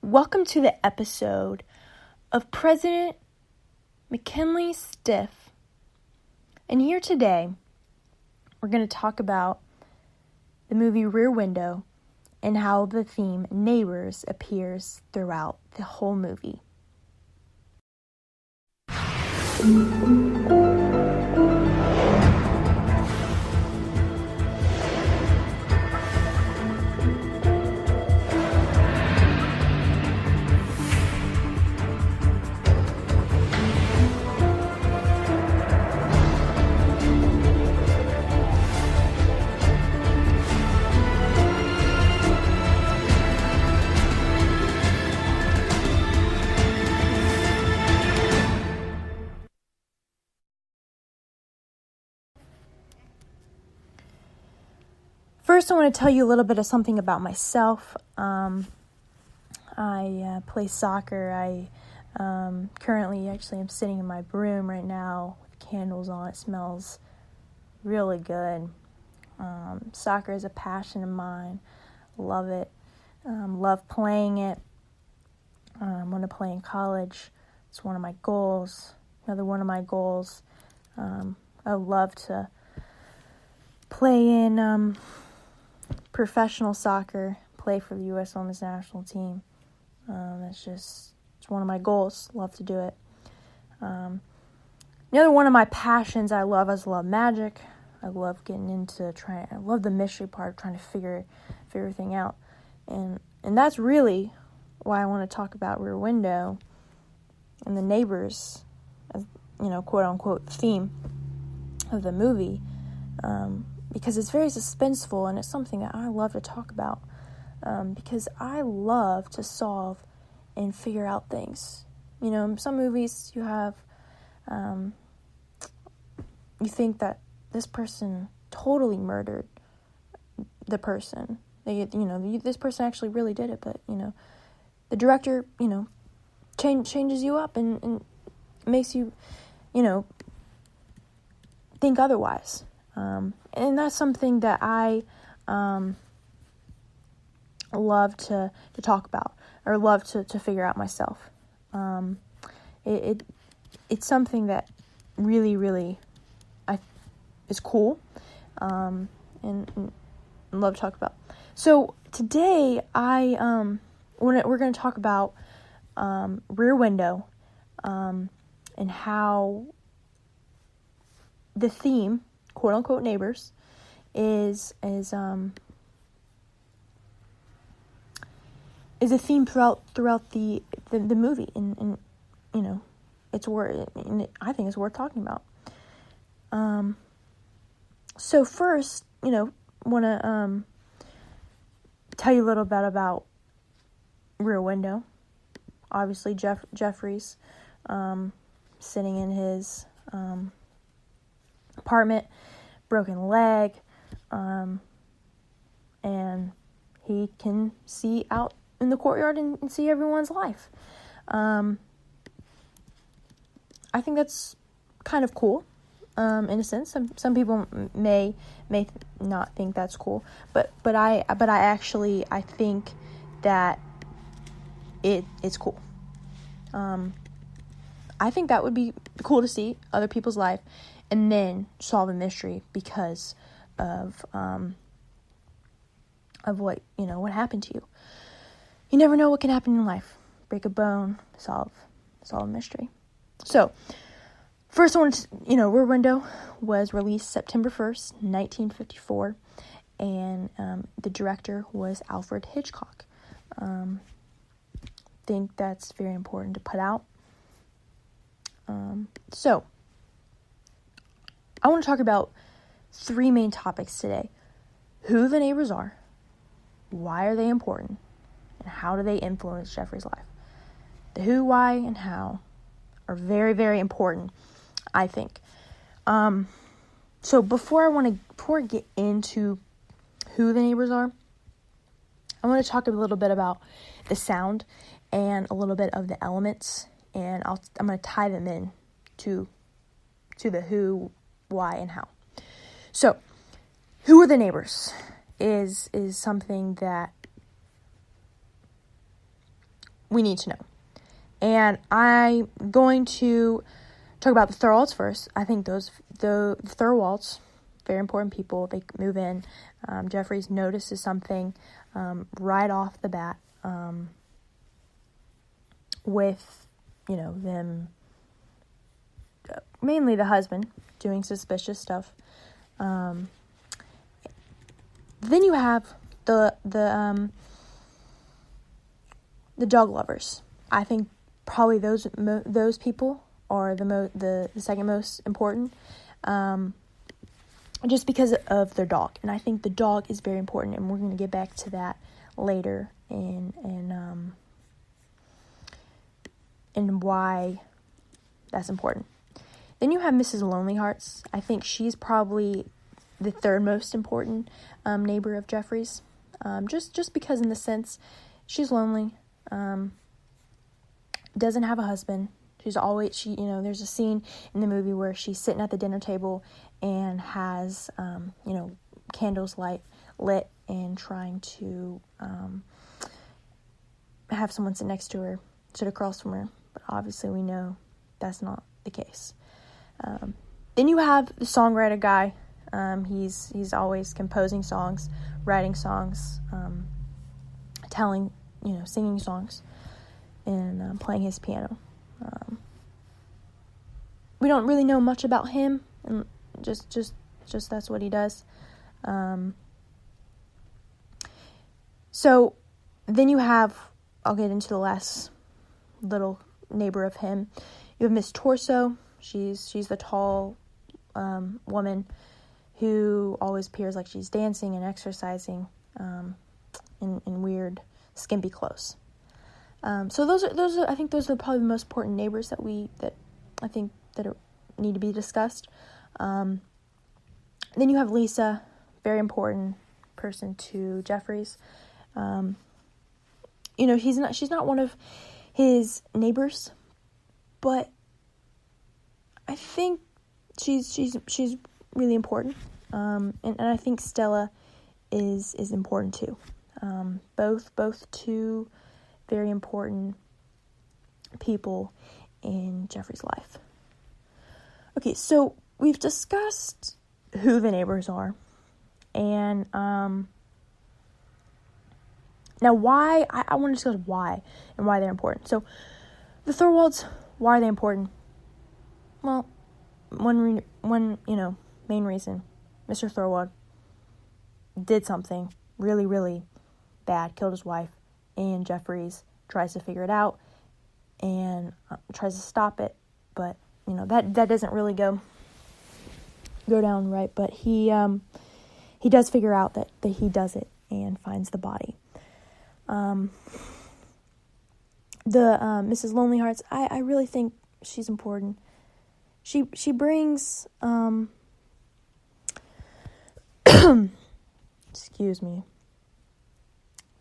Welcome to the episode of President McKinley's Stiff. And here today, we're going to talk about the movie Rear Window and how the theme neighbors appears throughout the whole movie. First, I want to tell you a little bit of something about myself. I play soccer. I currently actually am sitting in my room right now with candles on. It smells really good. Soccer is a passion of mine. Love it. Love playing it. I want to play in college. It's one of my goals. Another one of my goals. I love to play in professional soccer, play for the U.S. Women's National Team. It's one of my goals. Love to do it. Another one of my passions I love magic. I love getting into I love the mystery part of trying to figure everything out. And that's really why I want to talk about Rear Window and the neighbors, quote unquote, theme of the movie. Because it's very suspenseful, and it's something that I love to talk about, because I love to solve and figure out things. In some movies you have, you think that this person totally murdered the person. This person actually really did it, but, the director, changes you up and makes you, think otherwise. And that's something that I love to talk about, or love to figure out myself. It's something that really is cool, and love to talk about. So today we're going to talk about Rear Window, and how the theme, quote unquote, neighbors, is a theme throughout the movie, and it's I think it's worth talking about. So first, want to tell you a little bit about Rear Window. Obviously, Jeffrey's sitting in his apartment, broken leg, and he can see out in the courtyard and see everyone's life. I think that's kind of cool, in a sense. Some people may not think that's cool, but I think that it's cool. I think that would be cool to see other people's life and then solve a mystery because of what happened to you. You never know what can happen in life. Break a bone, solve a mystery. So, first one, Rear Window was released September 1st, 1954, and the director was Alfred Hitchcock. Think that's very important to put out. So, I want to talk about three main topics today. Who the neighbors are, why are they important, and how do they influence Jeffrey's life. The who, why, and how are very, very important, I think. So before I get into who the neighbors are, I want to talk a little bit about the sound and a little bit of the elements, and I'm going to tie them in to the who, why, and how. So, who are the neighbors is something that we need to know. And I'm going to talk about the Thorwalds first. I think the Thorwalds, very important people. They move in. Jeffries notices something right off the bat with, them, mainly the husband, doing suspicious stuff. Then you have the dog lovers. I think probably those people are the second most important, just because of their dog. And I think the dog is very important, and we're going to get back to that later in why that's important. Then you have Mrs. Lonely Hearts. I think she's probably the third most important neighbor of Jeffries, just because in the sense she's lonely, doesn't have a husband. There's a scene in the movie where she's sitting at the dinner table and has, candles lit and trying to have someone sit across from her. But obviously we know that's not the case. Then you have the songwriter guy. He's always composing songs, writing songs, singing songs, and playing his piano. We don't really know much about him, and just that's what he does. So then you have, I'll get into the last little neighbor of him. You have Miss Torso. She's the tall woman who always appears like she's dancing and exercising in weird skimpy clothes. So those are I think those are probably the most important neighbors that I think that need to be discussed. Then you have Lisa, very important person to Jeffries. She's not one of his neighbors, but I think she's really important. And I think Stella is important too. Both two very important people in Jeffrey's life. Okay, so we've discussed who the neighbors are, and now why. I want to discuss why and why they're important. So the Thorwalds, why are they important? Well, one main reason, Mr. Thorwald did something really, really bad, killed his wife, and Jeffries tries to figure it out and tries to stop it, but that doesn't really go down right. But he does figure out that he does it and finds the body. The Mrs. Lonely Hearts, I really think she's important. She brings excuse me.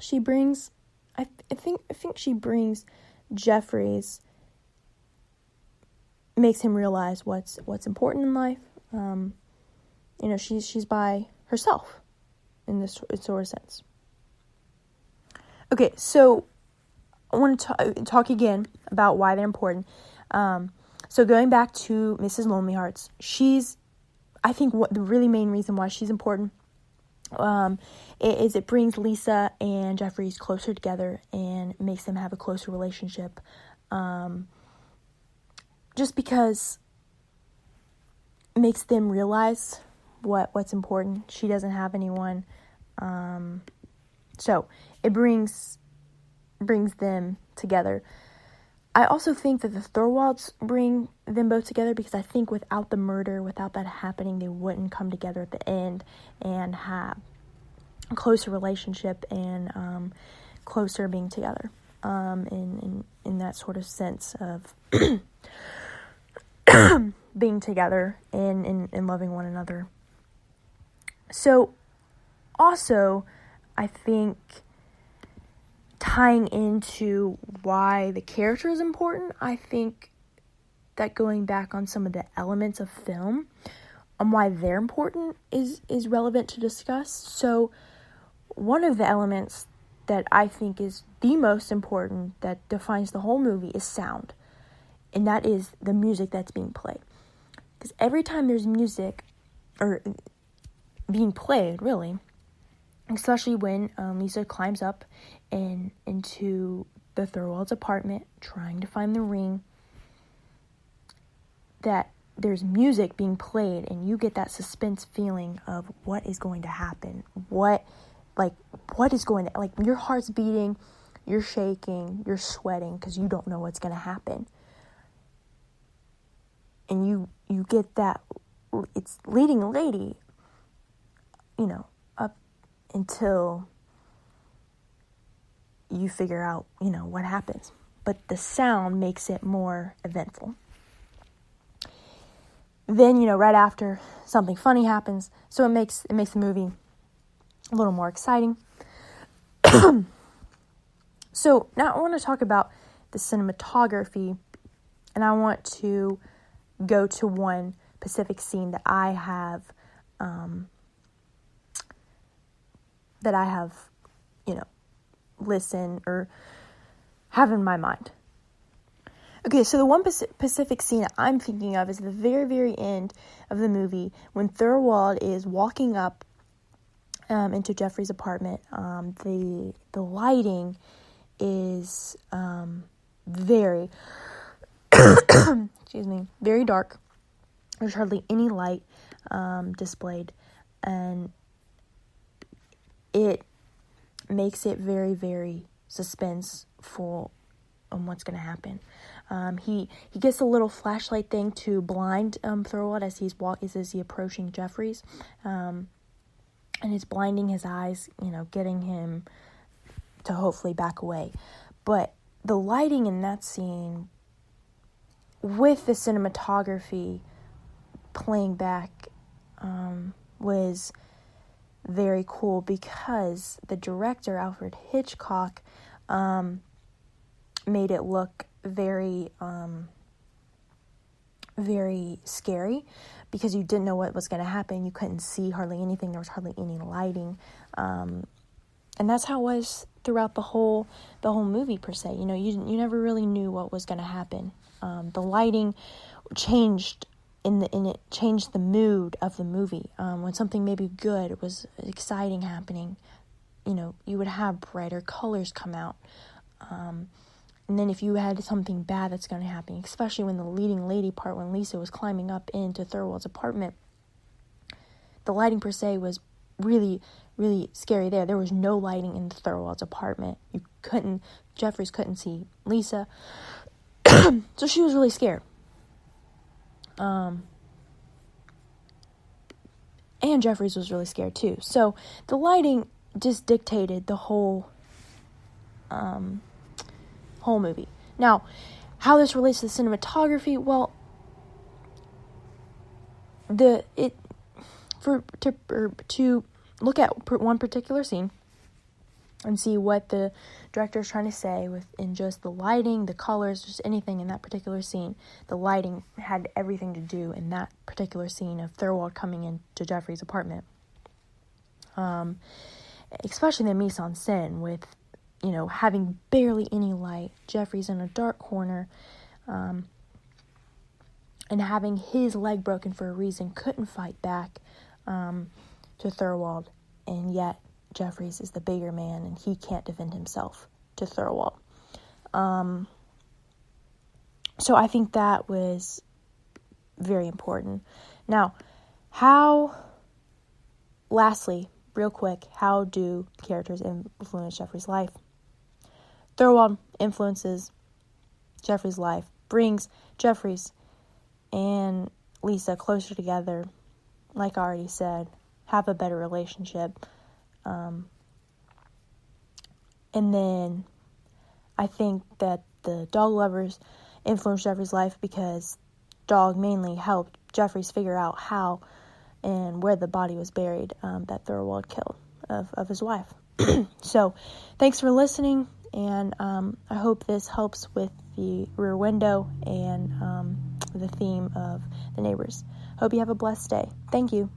She brings I think she brings Jeffries, makes him realize what's important in life. She's by herself in this sort of sense. Okay, so I want to talk again about why they're important. So going back to Mrs. Lonely Hearts, I think the really main reason why she's important is it brings Lisa and Jeffries closer together and makes them have a closer relationship. Just because it makes them realize what's important. She doesn't have anyone. So it brings them together. I also think that the Thorwalds bring them both together because I think without the murder, without that happening, they wouldn't come together at the end and have a closer relationship and closer being together in that sort of sense of being together and loving one another. So also, I think tying into why the character is important, I think that going back on some of the elements of film on why they're important is relevant to discuss. So one of the elements that I think is the most important, that defines the whole movie, is sound. And that is the music that's being played. Because every time there's music, or being played, really, especially when Lisa climbs up into the Thorwald's apartment, trying to find the ring, that there's music being played, and you get that suspense feeling of what is going to happen. What is going to, your heart's beating, you're shaking, you're sweating, because you don't know what's going to happen. And you get that, it's leading a lady, up until you figure out, what happens. But the sound makes it more eventful. Then, right after, something funny happens, so it makes the movie a little more exciting. So now I want to talk about the cinematography, and I want to go to one specific scene that I have, listen or have in my mind. Okay, so the one specific scene that I'm thinking of is the very, very end of the movie when Thorwald is walking up into Jeffrey's apartment. The lighting is very, very dark. There's hardly any light displayed, and it makes it very, very suspenseful on what's going to happen. He gets a little flashlight thing to blind Thorwald as he's approaching Jeffries, and it's blinding his eyes, getting him to hopefully back away. But the lighting in that scene, with the cinematography playing back, was very cool, because the director, Alfred Hitchcock, made it look very, very scary, because you didn't know what was going to happen. You couldn't see hardly anything. There was hardly any lighting. And that's how it was throughout the whole movie, per se. You never really knew what was going to happen. The lighting changed it changed the mood of the movie. When something maybe good, was exciting happening, you would have brighter colors come out. And then if you had something bad that's going to happen, especially when the leading lady part, when Lisa was climbing up into Thorwald's apartment, the lighting per se was really, really scary there. There was no lighting in Thorwald's apartment. Jeffries couldn't see Lisa. So she was really scared. And Jeffries was really scared too. So the lighting just dictated the whole movie. Now, how this relates to the cinematography, well, to look at one particular scene and see what the director is trying to say in just the lighting, the colors, just anything in that particular scene. The lighting had everything to do in that particular scene of Thorwald coming into Jeffrey's apartment. Especially the mise en scène with, having barely any light, Jeffrey's in a dark corner, and having his leg broken for a reason, couldn't fight back to Thorwald, and yet Jeffries is the bigger man, and he can't defend himself to Thorwald. So I think that was very important. Now, lastly, real quick, how do characters influence Jeffrey's life? Thorwald influences Jeffrey's life, brings Jeffries and Lisa closer together, like I already said, have a better relationship. And then I think that the dog lovers influenced Jeffrey's life because dog mainly helped Jeffries figure out how and where the body was buried that Thorwald killed of his wife. So thanks for listening, and I hope this helps with the Rear Window and the theme of The Neighbors. Hope you have a blessed day. Thank you.